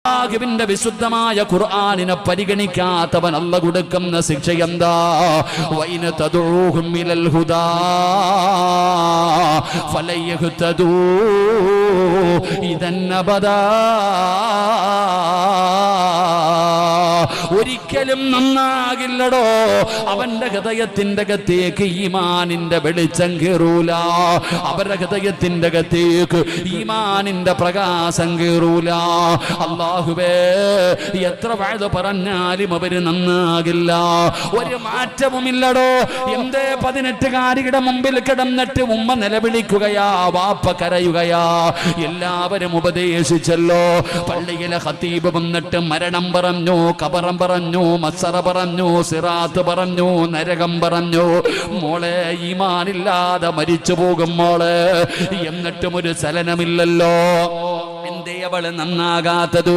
അല്ലാഹുവിന്റെ വിശുദ്ധമായ ഖുർആനിനെ പരിഗണിക്കാത്തവൻ അല്ലാഹു കൊടുക്കുന്ന ശിക്ഷ എന്താ? വൈന തദഊഹും ഇലൽ ഹുദാ ഫലയഹ്തദൂ ഇദൻ അബദാ. ഒരിക്കലും നന്നാകില്ലടോ. അവന്റെ ഹൃദയത്തിന്റെ അകത്തേക്ക് ഈമാനിന്റെ വെളിച്ചം കേറൂല. അവരുടെ ഹൃദയത്തിന്റെ അകത്തേക്ക് ഈമാനിന്റെ പ്രകാശം കേറൂല. അല്ലാഹുവേ, എത്ര വഅദ് പറഞ്ഞാലും അവര് നന്നാകില്ല. ഒരു മാറ്റവുമില്ലടോ. എന്തേ 18കാരിയുടെ മുമ്പിൽ കിടന്നിട്ട് ഉമ്മ നിലവിളിക്കുകയാ, വാപ്പ കരയുകയാ. എല്ലാവരും ഉപദേശിച്ചല്ലോ. പള്ളിയിലെ ഖതീബ് വന്നിട്ട് മരണം പറഞ്ഞു, ഖബറം പറഞ്ഞു, മസ്സറ പറഞ്ഞു, സിറാത്ത് പറഞ്ഞു, നരകം പറഞ്ഞു. മോളെ, ഈമാനില്ലാതെ മരിച്ചു പോകും മോളെ. എന്നിട്ടും ഒരു ചലനമില്ലല്ലോ. എന്തേ അവള് നന്നാകാത്തത്?